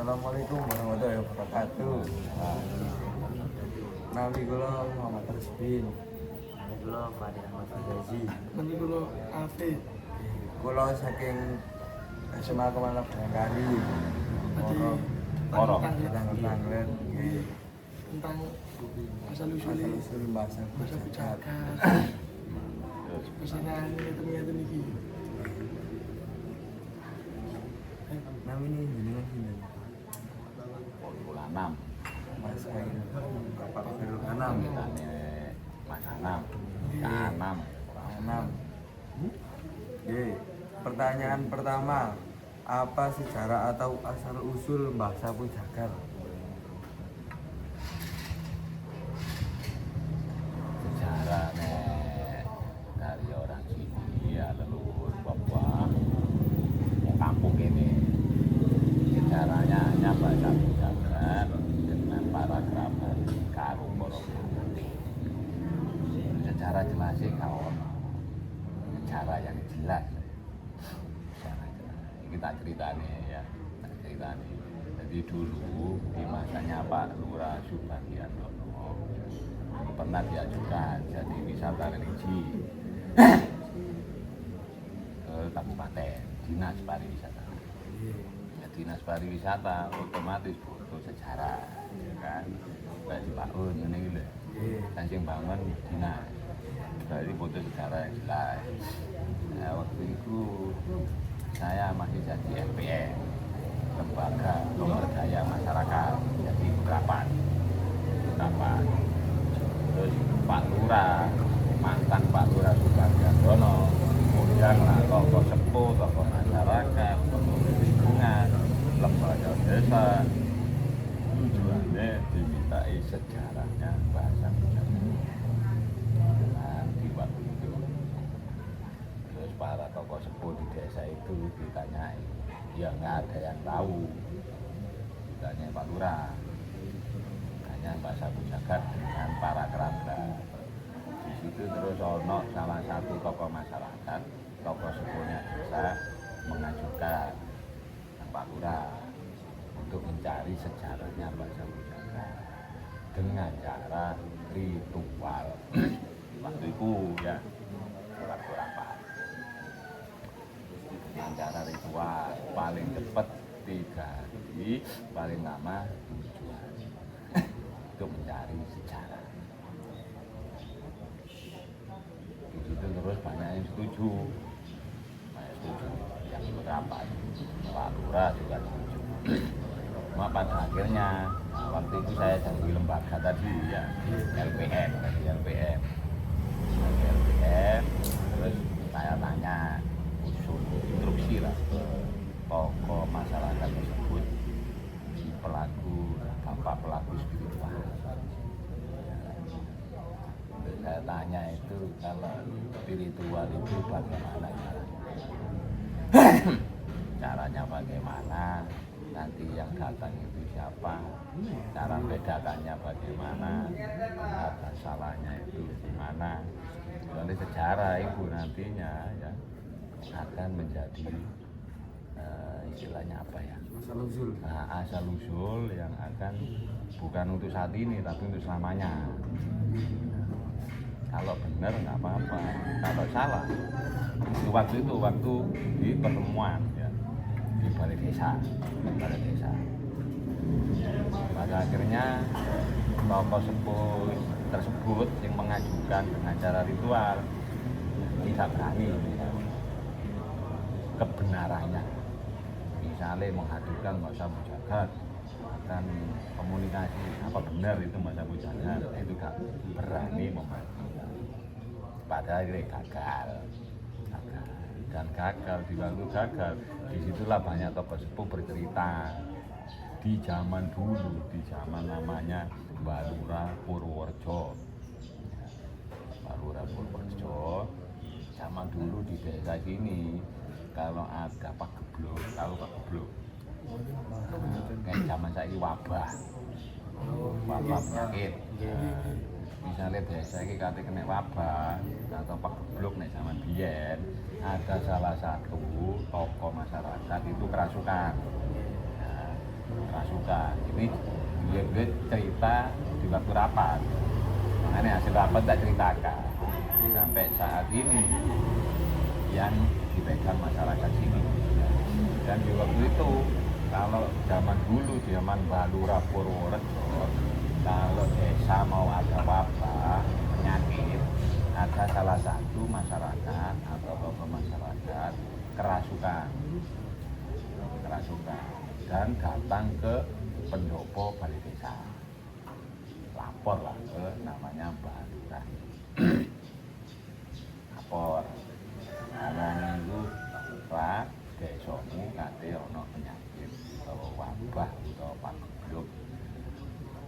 Assalamualaikum warahmatullahi wabarakatuh. Nami kula Muhammad Rizbin. Nami kula Fadil Ahmad Fazazi. Nami kula Afi. Kula saking SMA Kemalap Bayangkari. Tentang asal-usul bahasa Pujakan. Pesanan ngeten-ngeten iki. Nami ini jenengan sinten? Formula 6. Mas Kain. Bapak Khairul Anam. Mas Anam. K6. Anam. Oke, pertanyaan pertama, apa sejarah atau asal usul Mbah Sapu Jagat? Sejarahnya dari orang sini ya leluhur bapak mau kampung ini. Sejarahnya hanya Mbah Sapu Jagat dengan para kerabat karo Borobati. Sejarah jelas sih kawan. Sejarah yang jelas. Kita ceritanya ya, ceritanya. Jadi dulu di masanya Pak Lurah Subagiandono pernah diajukan jadi wisata religi ke kabupaten, dinas pariwisata. Ya, dinas pariwisata otomatis butuh sejarah, ya kan? Kayak dibangun ini gitu. Dan yang bangun dinas, berarti butuh sejarah yang jelas. Nah, waktu itu saya masih jadi LPM, lembaga pemberdayaan masyarakat, jadi berapa? Terus Pak Lurah, mantan Pak Lurah Subagiandono, kemudian tokoh sepuh, tokoh masyarakat, tokoh lingkungan, lembaga desa, tujuannya dimintai sejarahnya bahasa Jawa. Nah, di waktu itu terus para tokoh sepuh di desa itu ditanyai, ya nggak ada yang tahu. Ditanya Pak Lurah, hanya Mbah Sapu Jagat dengan para kerabat. Di situ terus ono salah satu tokoh masyarakat, tokoh sepuhnya desa mengajukan Pak Lurah untuk mencari sejarahnya Mbah Sapu Jagat dengan cara ritual. Waktu itu ya rapat. Dengan cara ritual paling cepat 3 hari, paling lama 7 hari untuk mencari sejarah. Di situ terus banyak yang setuju, yang berapa Pak Lurah juga setuju. Cuma pada akhirnya waktu itu saya jadi lembaga tadi ya, LPM, terus saya tanya usul instruksi lah tokoh masyarakat tersebut, si pelaku, bapak pelaku spiritual. Saya tanya itu kalau spiritual itu bagaimana caranya bagaimana, nanti yang datang itu siapa, cara bedakannya bagaimana, ada salahnya itu gimana. Nanti sejarah itu nantinya ya akan menjadi istilahnya apa ya, asal usul yang akan bukan untuk saat ini tapi untuk selamanya. Kalau benar nggak apa-apa, kalau salah waktu di pertemuan ya, di balai desa. Pada akhirnya tokoh sepuh tersebut yang mengajukan dengan cara ritual tidak berani kebenarannya. Misalnya mengajukan Mbah Sapu Jagat akan komunikasi apa benar itu Mbah Sapu Jagat, itu gak berani memaju. Padahal akhirnya gagal. Dan gagal, di waktu gagal, disitulah banyak tokoh sepuh bercerita di zaman dulu, di zaman namanya Mbah Lurah Purworejo. Mbah Lurah Purworejo, zaman dulu di desa sini kalau ada Pak Geblok, tahu Pak Geblok? Kayak zaman saya wabah penyakit. Misalnya desa ini kata kena wabah atau Pak Geblok nih zaman biyen, ada salah satu tokoh masyarakat itu kerasukan. Nah, kerasukan. Ini dia cerita di waktu rapat. Makanya hasil rapat tak ceritakan. Sampai saat ini yang dipegang masyarakat sini. Dan di waktu itu kalau zaman dulu zaman Balura Purworejo, kalau desa mau ada wabah penyakit, ada salah satu masyarakat atau tokoh masyarakat kerasukan dan datang ke pendopo balai desa, lapor lah ke namanya Balura. Lapor karena itu Pak desamu kate ana penyakit utawa wabah utawa pagebluk,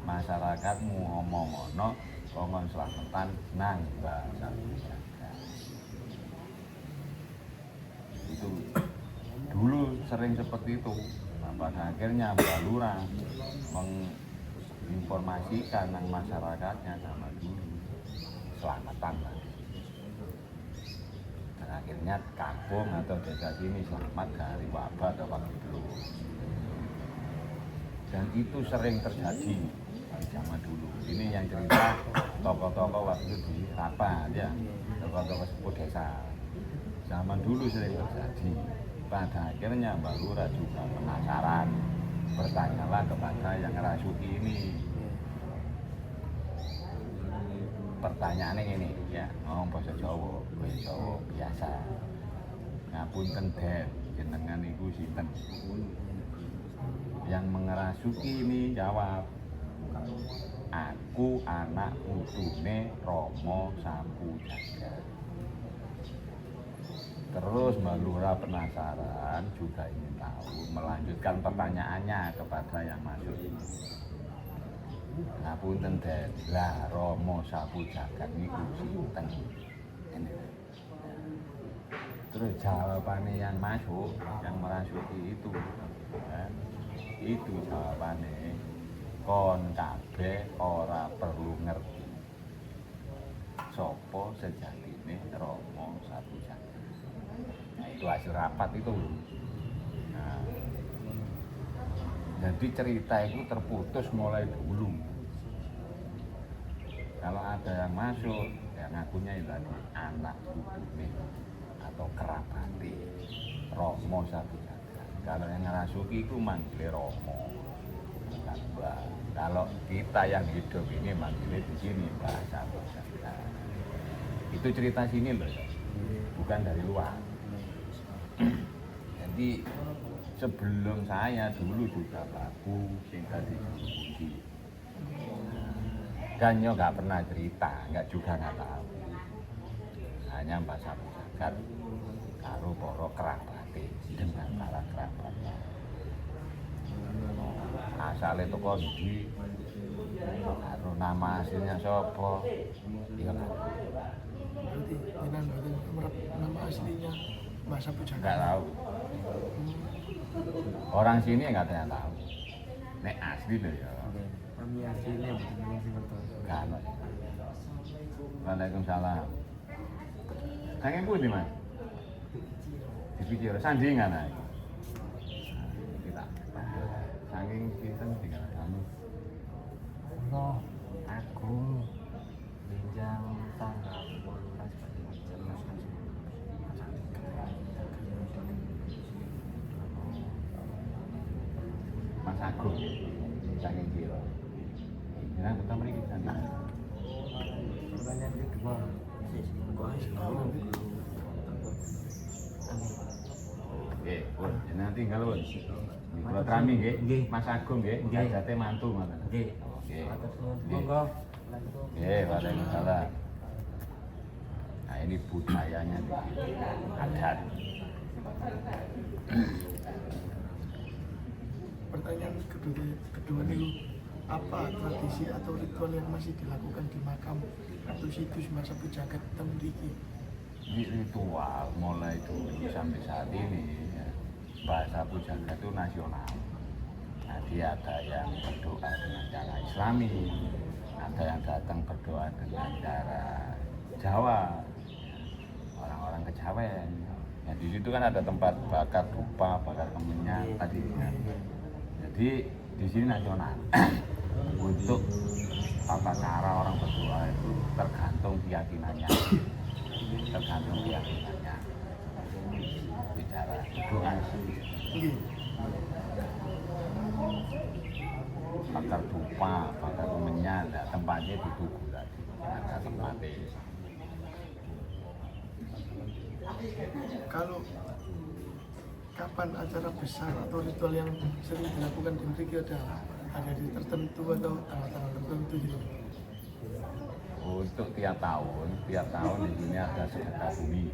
masyarakatmu ngomong ana kongkon slametan nang bahasa Jaga. Itu dulu sering seperti itu. Nah, pada akhirnya Balura menginformasikan nang masyarakatnya sama dulu selamatan lah. Dan akhirnya kampung atau desa sini selamat dari wabah atau pagebluk. Dan itu sering terjadi di zaman dulu. Ini yang cerita tokoh-tokoh waktu di rapat ya, tokoh-tokoh sepuh desa. Zaman dulu sering terjadi. Pada akhirnya Balura juga penasaran, bertanyalah kepada yang ngerasuki ini. Pertanyaannya ini ya, ngomong bahasa Jawa biasa. Ngapunten Den, jenengan iku sinten? Yang mengerasuki ini jawab, aku anak putune Romo Sapu Jagat. Terus Mbak Lura penasaran, juga ingin tahu, melanjutkan pertanyaannya kepada yang masuk. Ngapunten Den, lah Romo Sapu Jagat niku sinten? Ini. Terus jawabannya yang masuk, yang merasuki itu, ya, itu jawabannya, kon kabeh ora perlu ngerti sopo sejatine Romo Sapu Jagat. Nah, itu hasil rapat itu. Nah, jadi cerita itu terputus mulai dulu. Kalau ada yang masuk, ya ngakunya itu tadi anak putune atau kerabate Romo Sapu Jagat. Kalau yang ngerasuki itu manggilnya Romo, bukan Mbak. Kalau kita yang hidup ini manggilnya di sini Mbak Sapu Jagat. Itu cerita sini loh, bukan dari luar. Jadi sebelum saya dulu juga baku tinggal di Kunci. Dan yo nggak pernah cerita, nggak tahu. Hanya Mbak Sapu Jagat karo para kerabate dengan para kerabatnya. Asale teko ndi, karo nama aslinya sapa, iya kan? Berarti jenengan nama aslinya Mbak Sapu Jagat. Nggak tahu. Orang sini nggak ada yang tahu. Nek asli loh ya. Kami aslinya bukan yang sing ngertos. Kan. Waalaikumsalam. Saking pundi, Mas? Dipikir sandingan ae. Kita. Saking sinten tinggal kamu. Allah Agung Benjang tanggal 18 Mas Agung. Saking kira. Jenengan kita mriki sana. Pertanyaan kedua, Nggih, pun jenengan tinggal pun. Kula trami nggih, Mas Agung nggih, jajate mantu ngoten. Nggih. Nggih. Monggo. Monggo. Nggih, waalaikumsalam. Nah, ini budayanya di adat. Pertanyaan kedua nih, apa tradisi atau ritual yang masih dilakukan di makam atau situs Mbak Sapu Jagat Temriki? Di ritual mulai dulu sampai saat ini ya, Mbak Sapu Jagat itu nasional. Nah, dia ada yang berdoa dengan cara Islami, ada yang datang berdoa dengan cara Jawa, orang-orang Kejawen. Nah, di situ kan ada tempat bakar dupa, bakar kemenyan tadi. Ya. Jadi Jadi di sini nasional. Untuk tata cara orang berdoa itu tergantung keyakinannya. Tergantung keyakinannya. Bicara doa. Nggih. Bakar dupa, bakar menyan, nah, tempatnya di Tugu tadi. Ada tempatnya. Kalau kapan acara besar atau ritual yang sering dilakukan di mriki ada di tertentu atau tanggal-tanggal tertentu gitu? Untuk tiap tahun di sini ada sedekah bumi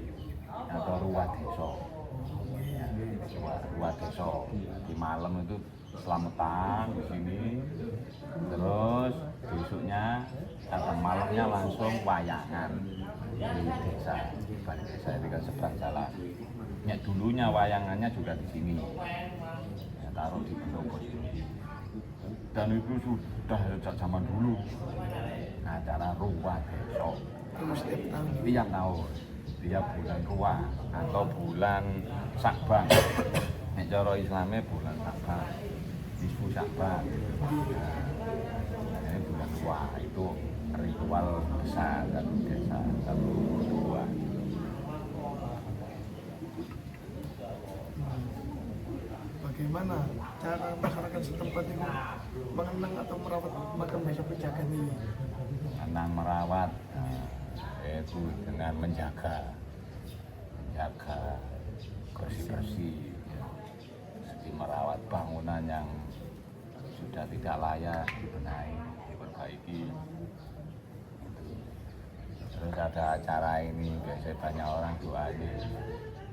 atau ruah desa. Ruah desa di malam itu selamatan di sini, terus besoknya atau malamnya langsung wayangan di desa. Di desa itu kan seberang jalan. Ya, dulunya wayangannya juga di sini, ya, taruh di pendopo ini. Dan itu sudah sejak zaman dulu. Acara ruah desa. Terus setiap tahun Tiap tahun, tiap bulan ruah atau bulan Syakban. Nek cara Islamnya bulan Syakban, nisfu Syakban. Ini bulan ruah itu ritual besar satu desa, satu ruah. bagaimana cara masyarakat setempat ini mengenang atau merawat makam Desa Pejagan ini? Menang merawat, yaitu dengan menjaga bersih-bersih, seperti merawat bangunan yang sudah tidak layak dibenahi, diperbaiki. Terus ada acara ini, biasanya banyak orang doa ini.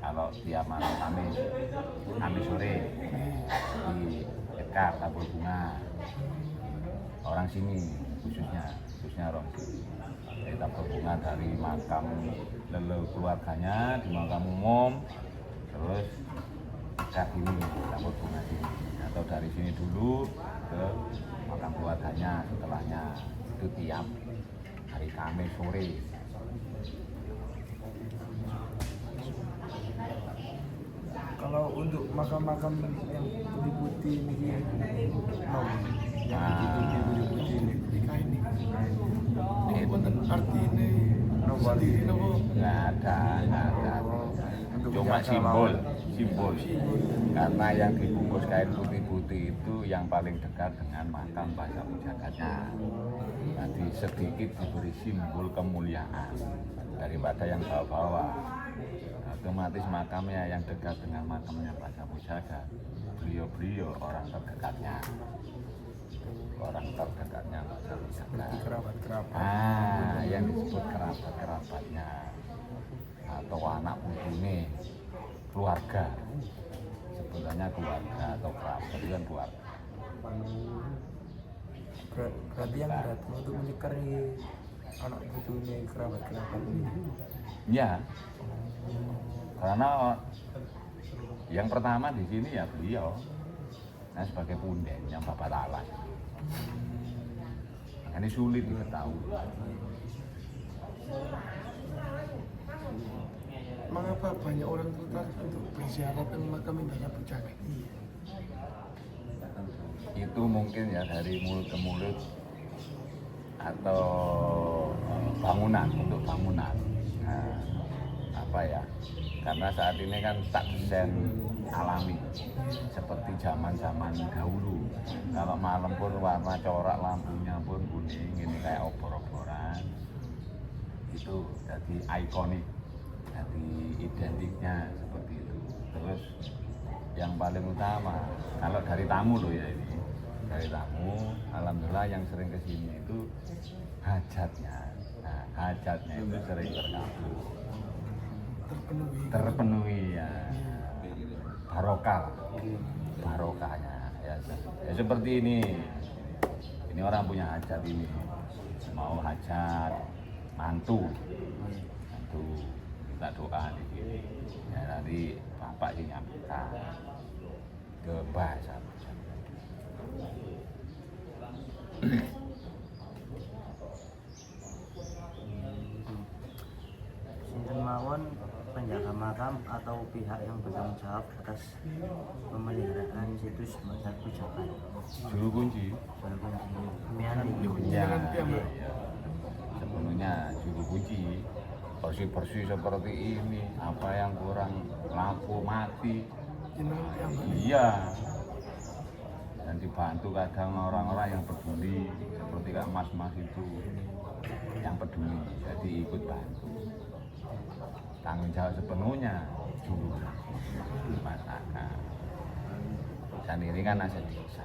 Kalau tiap malam Kamis sore di Ekar tabur bunga, orang sini khususnya orang sini. Jadi tabur bunga dari makam keluarganya di makam umum, terus Ekar ini tabur bunga sini, atau dari sini dulu ke makam keluarganya setelahnya, itu tiap hari Kamis sore. Kalau untuk makam-makam yang putih-putih ini yang putih-putih ini Kain ini. Ini wonten arti ini sendiri nopo? Nggak ada. Cuma simbol. Karena yang dibungkus kain putih-putih itu yang paling dekat dengan makam Basa Pujagatnya. Nanti sedikit diberi simbol kemuliaan daripada yang bawah-bawah. Otomatis makamnya yang dekat dengan makamnya Basa Pujagat, beliau orang terdekatnya Basa Pujagat. kerabat-kerabat. Yang disebut kerabat-kerabatnya atau anak putune, keluarga. Sebenarnya keluarga atau kerabat itu kan keluarga. Berarti yang berat untuk menyekari anak putunya kerabat-kerabat ini. Ya, karena yang pertama di sini ya beliau, sebagai punden yang Bapak Talas. Ini sulit diketahui. Mengapa banyak orang tertarik untuk berziarah ke makam Basa Pujagat ini? Itu mungkin ya dari mulut ke mulut atau bangunan, untuk bangunan. Karena saat ini kan tak desain alami seperti zaman dahulu. Kalau malam pun warna corak lampunya pun kuning, ini kayak obor-oboran. Itu jadi ikonik, jadi identiknya seperti itu. Terus yang paling utama, kalau dari tamu loh ya ini, dari tamu, alhamdulillah yang sering kesini itu hajatnya. Hajatnya itu sering terpenuhi ya, barokahnya ya seperti ini orang punya hajat ini, mau hajat mantu kita doa di sini ya, nanti bapak sih nyampekan ke Basa Pujagat. Sinten mawon penjaga makam atau pihak yang bertanggung jawab atas pemeliharaan situs Mazhab Pujakan. Juru kunci. Juru kunci Miani. Ya, Jenengan piyambak. sepenuhnya juru kunci. Bersih-bersih seperti ini, apa yang kurang lampu mati. Jenengan piyambak. Iya. Dan dibantu kadang orang-orang yang peduli, seperti Kak Mas-mas itu yang peduli, jadi ikut bantu. Tanggung jawab sepenuhnya juru masyarakat. Dan ini kan aset desa.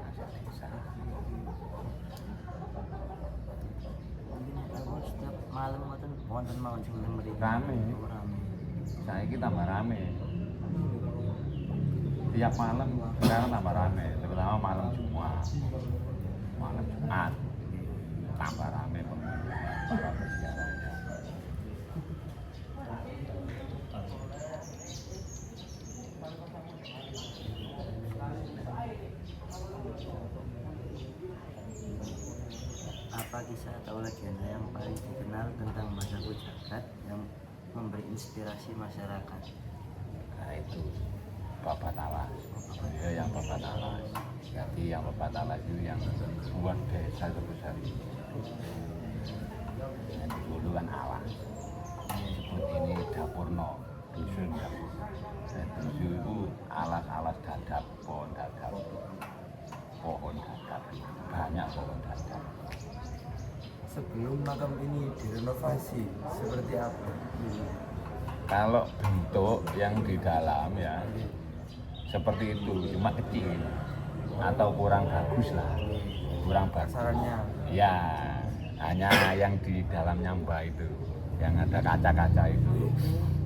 Aset desa. Aku setiap malam wonten mawon sing mriki. Rame. Rame. Saiki tambah rame. Tiap malam sekarang tambah rame, terutama malam Jumat. Malam Jumat tambah rame para berziarahnya. Apa kisah atau legenda yang paling dikenal tentang Mazhab Pujakan yang memberi inspirasi masyarakat? Nah itu Babat Alas, ya yang Babat Alas. Jadi yang Babat Alas itu yang buat desa sebesar ini. Yang dulu kan Alas. Disebut ini Dapurno, dusun Dapurno. Dan dusun itu alas-alas dadap, pohon dadap. Pohon dadap, banyak pohon dadap. Sebelum makam ini direnovasi seperti apa? Kalau bentuk yang di dalam ya seperti itu, cuma kecil atau kurang bagus lah, kurang bagus. Sarannya Ya, hanya yang di dalamnya mbak itu, yang ada kaca-kaca itu.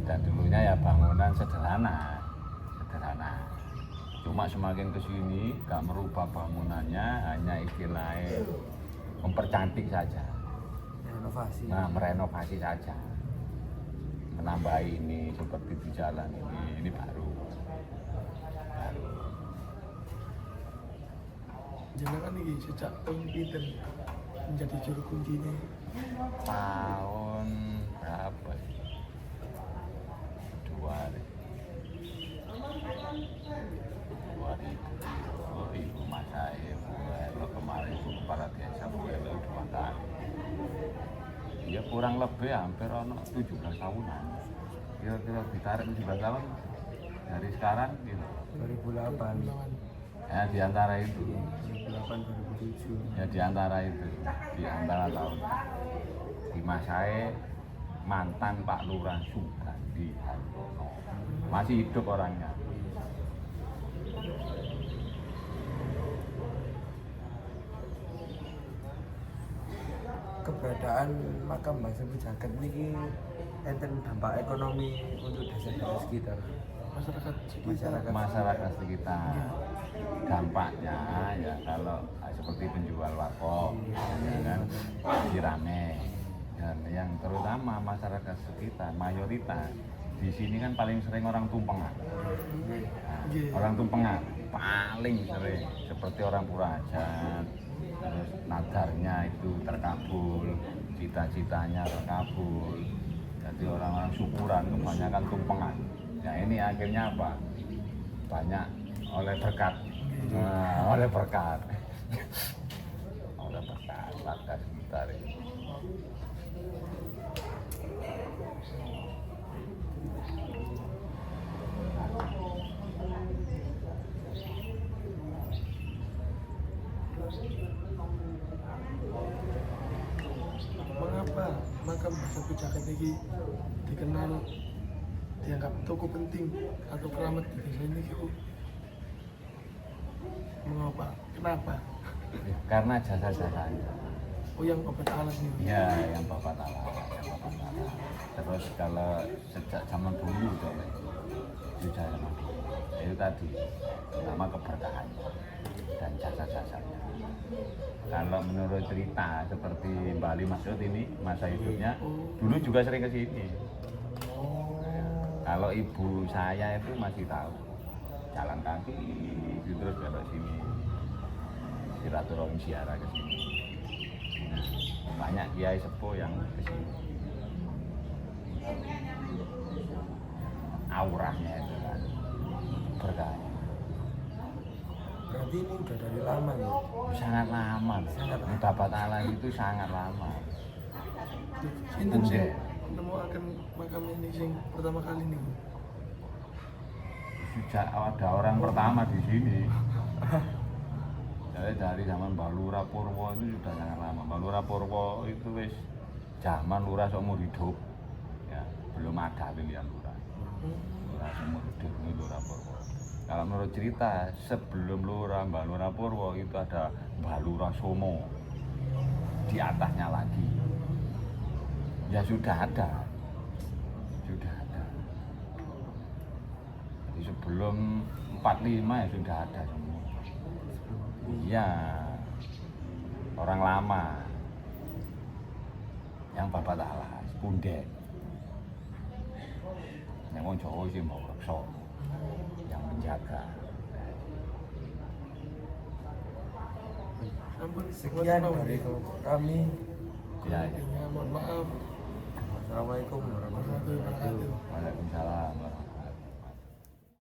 Dan dulunya ya bangunan sederhana, sederhana. Cuma semakin kesini gak merubah bangunannya, hanya istilahnya mempercantik saja. renovasi. Nah, merenovasi saja, menambah ini seperti di jalan ini baru. Jenengan ini sejak tahun pinten menjadi juru kunci ini. Tahun berapa? 2000 masa ibu kemarin itu kepala desa Bu 2 kali. Ya kurang lebih hampir 17 tahunan. Kira-kira ditarik 17 tahun dari sekarang gitu. 2008, Ya di antara itu. 2008, 2007. Ya di antara itu, di antara tahun di Masae mantan Pak Lurah Sugandi Haryono masih hidup orangnya. Keberadaan makam Mazhab Pujakan ini enten dampak ekonomi untuk desa-desa sekitar. Masyarakat sekitar. Dampaknya ya kalau seperti penjual warkop, ya kan, jadi rame. Dan yang terutama masyarakat sekitar mayoritas di sini kan paling sering orang tumpengan. Nah, orang tumpengan paling sering seperti orang Purajan, terus nadarnya itu terkabul, cita-citanya terkabul. Jadi orang-orang syukuran kebanyakan tumpengan. Nah ini akhirnya apa? Banyak oleh berkat, oleh berkat, oleh berkat warga sekitar ini. Mengapa makam Mazhab Pujakan ini dikenal dianggap tokoh penting atau keramat di desa ini Bu? Mengapa? Kenapa? Karena jasa-jasanya. Oh yang obat alat nih. Ya, yang Bapak Tala. Terus kalau sejak zaman dulu sudah itu tadi, pertama keberkahannya dan jasa-jasanya. Kalau menurut cerita seperti Mbak Ali Masud ini masa hidupnya dulu juga sering ke sini. Kalau ibu saya itu masih tahu jalan kaki terus belok sini, silaturahmi ziarah ke sini. Banyak kiai sepuh yang ke sini. auranya itu kan berkahnya. Berarti ini udah dari lama ya? Sangat lama, Sangat lama. Mudabat Allah itu sangat lama. Sinten sih Punde. nemuaken makam ini sing pertama kali nih. Sejak ada orang pertama di sini. Jadi dari zaman Mbah Lurah Purwo itu sudah sangat lama. Mbah Lurah Purwo itu wis zaman lurah seumur hidup. Ya, belum ada pilihan lurah. Lurah seumur hidup ini Lurah Purwo. Kalau menurut cerita, sebelum lurah Mbah Lurah Purwo itu ada Mbah Lurah Somo. Di atasnya lagi. Ya sudah ada. Sudah ada. Jadi sebelum 45 ya sudah ada semua. Iya, orang lama yang babat alas, punde. Yang mau Jawa sih mau reksa, yang menjaga. Ampun, Sekian dari kami. Ya, ya. Kurang lebihnya mohon maaf. Assalamualaikum warahmatullahi Warahmatullahi wabarakatuh. Waalaikumsalam warahmatullahi wabarakatuh.